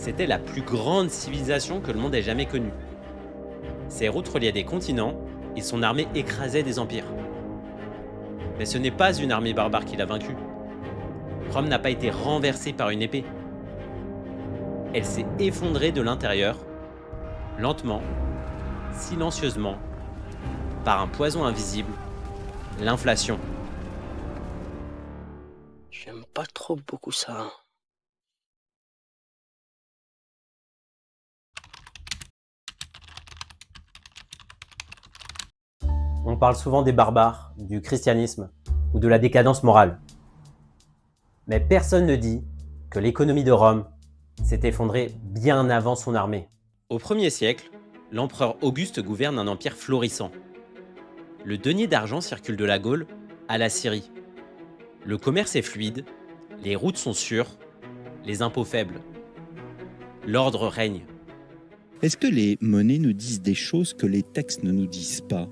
C'était la plus grande civilisation que le monde ait jamais connue. Ses routes reliaient des continents et son armée écrasait des empires. Mais ce n'est pas une armée barbare qui l'a vaincue. Rome n'a pas été renversée par une épée. Elle s'est effondrée de l'intérieur, lentement, silencieusement, par un poison invisible, l'inflation. J'aime pas trop beaucoup ça. On parle souvent des barbares, du christianisme ou de la décadence morale. Mais personne ne dit que l'économie de Rome s'est effondrée bien avant son armée. Au 1er siècle, l'empereur Auguste gouverne un empire florissant. Le denier d'argent circule de la Gaule à la Syrie. Le commerce est fluide, les routes sont sûres, les impôts faibles. L'ordre règne. Est-ce que les monnaies nous disent des choses que les textes ne nous disent pas ?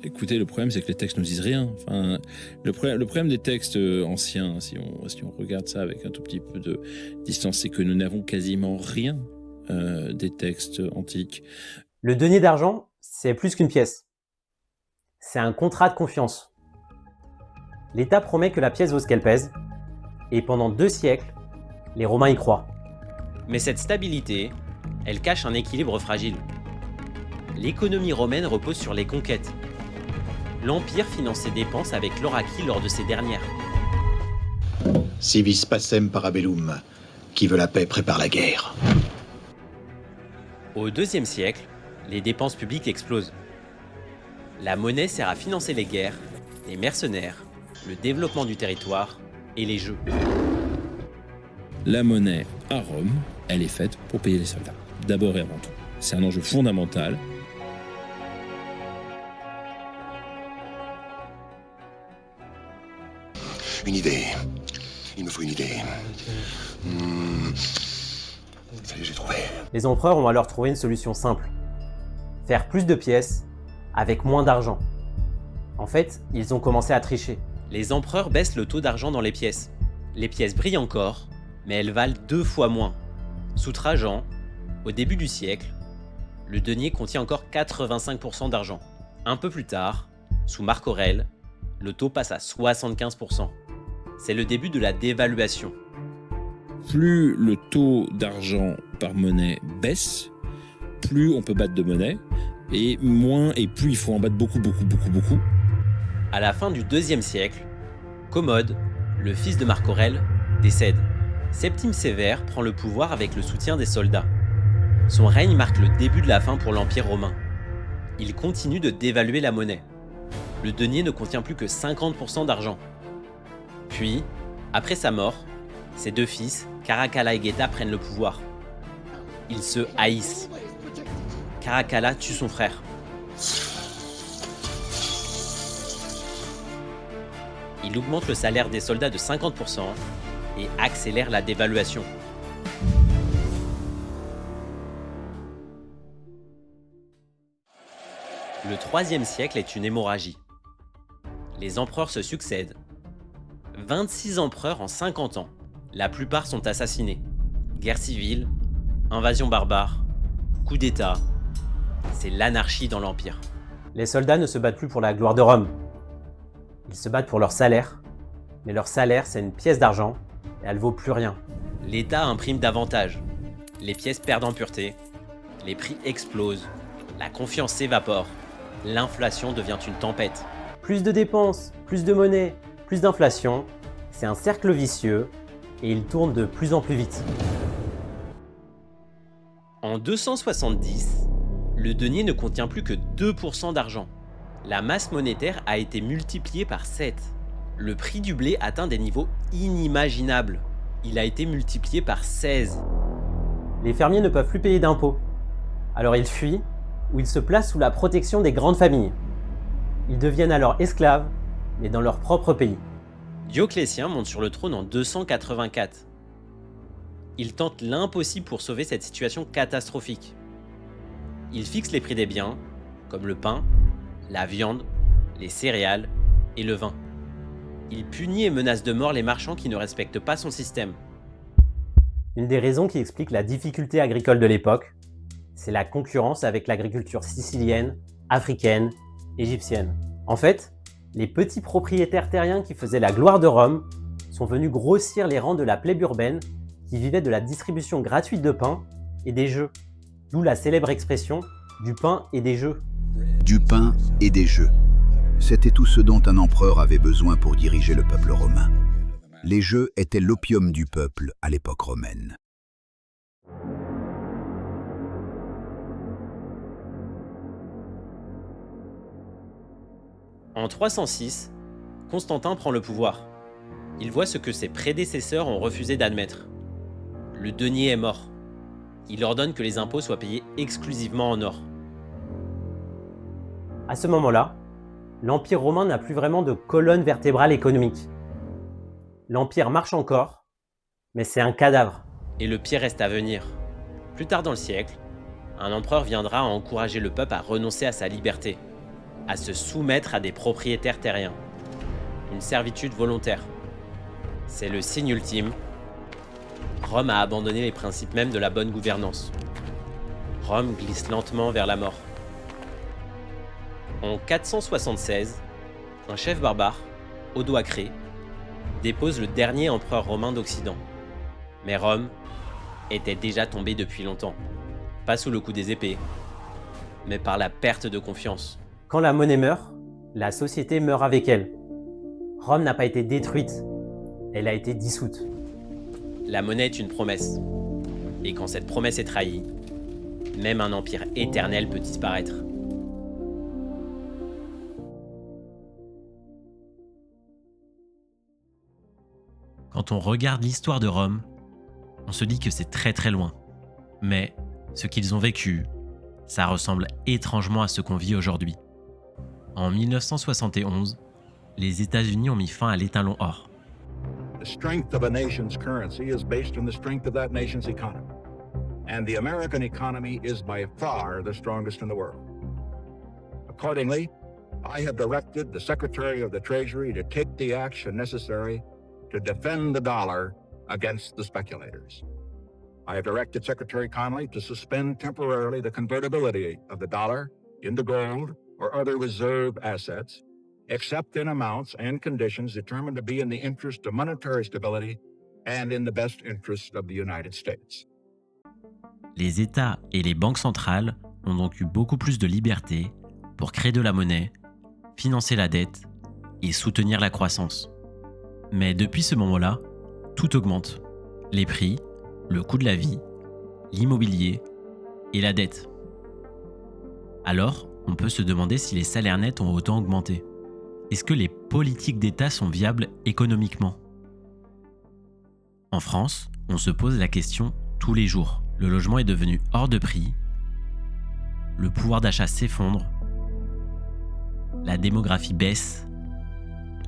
Écoutez, le problème, c'est que les textes ne nous disent rien. Enfin, le problème des textes anciens, si on regarde ça avec un tout petit peu de distance, c'est que nous n'avons quasiment rien des textes antiques. Le denier d'argent, c'est plus qu'une pièce. C'est un contrat de confiance. L'État promet que la pièce vaut ce qu'elle pèse, et pendant 2 siècles, les Romains y croient. Mais cette stabilité, elle cache un équilibre fragile. L'économie romaine repose sur les conquêtes. L'Empire finance ses dépenses avec l'or acquis lors de ces dernières. Si vis pacem parabellum, qui veut la paix prépare la guerre. Au IIe siècle, les dépenses publiques explosent. La monnaie sert à financer les guerres, les mercenaires, le développement du territoire et les jeux. La monnaie à Rome, elle est faite pour payer les soldats, d'abord et avant tout. C'est un enjeu fondamental. Une idée. Il me faut une idée. Ça y est, j'ai trouvé. Les empereurs ont alors trouvé une solution simple. Faire plus de pièces avec moins d'argent. En fait, ils ont commencé à tricher. Les empereurs baissent le taux d'argent dans les pièces. Les pièces brillent encore, mais elles valent 2 fois moins. Sous Trajan, au début du siècle, le denier contient encore 85% d'argent. Un peu plus tard, sous Marc Aurèle, le taux passe à 75%. C'est le début de la dévaluation. Plus le taux d'argent par monnaie baisse, plus on peut battre de monnaie, et plus il faut en battre beaucoup. À la fin du IIe siècle, Commode, le fils de Marc Aurèle, décède. Septime Sévère prend le pouvoir avec le soutien des soldats. Son règne marque le début de la fin pour l'Empire romain. Il continue de dévaluer la monnaie. Le denier ne contient plus que 50% d'argent. Puis, après sa mort, ses 2 fils, Caracalla et Geta, prennent le pouvoir. Ils se haïssent. Caracalla tue son frère. Il augmente le salaire des soldats de 50% et accélère la dévaluation. Le IIIe siècle est une hémorragie. Les empereurs se succèdent. 26 empereurs en 50 ans. La plupart sont assassinés. Guerre civile, invasion barbare, coup d'État. C'est l'anarchie dans l'Empire. Les soldats ne se battent plus pour la gloire de Rome. Ils se battent pour leur salaire. Mais leur salaire, c'est une pièce d'argent et elle vaut plus rien. L'État imprime davantage. Les pièces perdent en pureté. Les prix explosent. La confiance s'évapore. L'inflation devient une tempête. Plus de dépenses, plus de monnaie, plus d'inflation. C'est un cercle vicieux et il tourne de plus en plus vite. En 270, le denier ne contient plus que 2% d'argent. La masse monétaire a été multipliée par 7. Le prix du blé atteint des niveaux inimaginables. Il a été multiplié par 16. Les fermiers ne peuvent plus payer d'impôts. Alors ils fuient ou ils se placent sous la protection des grandes familles. Ils deviennent alors esclaves, mais dans leur propre pays. Dioclétien monte sur le trône en 284. Il tente l'impossible pour sauver cette situation catastrophique. Il fixe les prix des biens, comme le pain, la viande, les céréales et le vin. Il punit et menace de mort les marchands qui ne respectent pas son système. Une des raisons qui explique la difficulté agricole de l'époque, c'est la concurrence avec l'agriculture sicilienne, africaine, égyptienne. En fait, les petits propriétaires terriens qui faisaient la gloire de Rome sont venus grossir les rangs de la plèbe urbaine qui vivait de la distribution gratuite de pain et des jeux. D'où la célèbre expression « du pain et des jeux ». Du pain et des jeux. C'était tout ce dont un empereur avait besoin pour diriger le peuple romain. Les jeux étaient l'opium du peuple à l'époque romaine. En 306, Constantin prend le pouvoir. Il voit ce que ses prédécesseurs ont refusé d'admettre. Le denier est mort. Il ordonne que les impôts soient payés exclusivement en or. À ce moment-là, l'Empire romain n'a plus vraiment de colonne vertébrale économique. L'Empire marche encore, mais c'est un cadavre. Et le pire reste à venir. Plus tard dans le siècle, un empereur viendra encourager le peuple à renoncer à sa liberté, à se soumettre à des propriétaires terriens. Une servitude volontaire. C'est le signe ultime. Rome a abandonné les principes mêmes de la bonne gouvernance. Rome glisse lentement vers la mort. En 476, un chef barbare, Odoacré, dépose le dernier empereur romain d'Occident. Mais Rome était déjà tombée depuis longtemps. Pas sous le coup des épées, mais par la perte de confiance. Quand la monnaie meurt, la société meurt avec elle. Rome n'a pas été détruite, elle a été dissoute. La monnaie est une promesse. Et quand cette promesse est trahie, même un empire éternel peut disparaître. Quand on regarde l'histoire de Rome, on se dit que c'est très très loin. Mais ce qu'ils ont vécu, ça ressemble étrangement à ce qu'on vit aujourd'hui. En 1971, les États-Unis ont mis fin à l'étalon or. The strength of a nation's currency is based on the strength of that nation's economy. And the American economy is by far the strongest in the world. Accordingly, I have directed the Secretary of the Treasury to take the action necessary to defend the dollar against the speculators. I have directed Secretary Connally to suspend temporarily the convertibility of the dollar into gold or other reserve assets, except in amounts and conditions determined to be in the interest of monetary stability and in the best interest of the United States. Les États et les banques centrales ont donc eu beaucoup plus de liberté pour créer de la monnaie, financer la dette et soutenir la croissance. Mais depuis ce moment-là, tout augmente. Les prix, le coût de la vie, l'immobilier et la dette. Alors, on peut se demander si les salaires nets ont autant augmenté. Est-ce que les politiques d'État sont viables économiquement ? En France, on se pose la question tous les jours. Le logement est devenu hors de prix, le pouvoir d'achat s'effondre, la démographie baisse,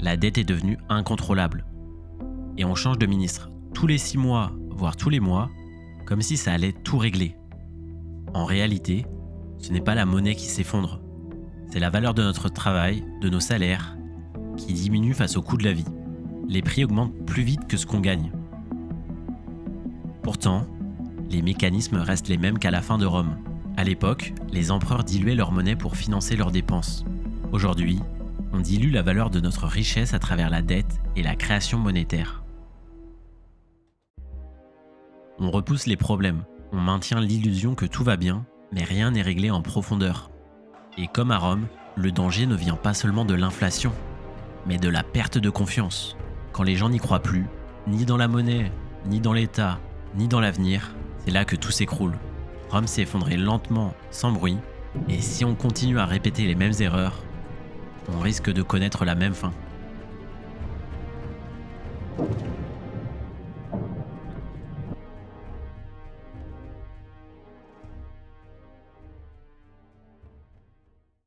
la dette est devenue incontrôlable. Et on change de ministre tous les 6 mois, voire tous les mois, comme si ça allait tout régler. En réalité, ce n'est pas la monnaie qui s'effondre, c'est la valeur de notre travail, de nos salaires, qui diminue face au coût de la vie. Les prix augmentent plus vite que ce qu'on gagne. Pourtant, les mécanismes restent les mêmes qu'à la fin de Rome. À l'époque, les empereurs diluaient leur monnaie pour financer leurs dépenses. Aujourd'hui, on dilue la valeur de notre richesse à travers la dette et la création monétaire. On repousse les problèmes, on maintient l'illusion que tout va bien, mais rien n'est réglé en profondeur. Et comme à Rome, le danger ne vient pas seulement de l'inflation, mais de la perte de confiance. Quand les gens n'y croient plus, ni dans la monnaie, ni dans l'État, ni dans l'avenir, c'est là que tout s'écroule. Rome s'est effondrée lentement, sans bruit, et si on continue à répéter les mêmes erreurs, on risque de connaître la même fin.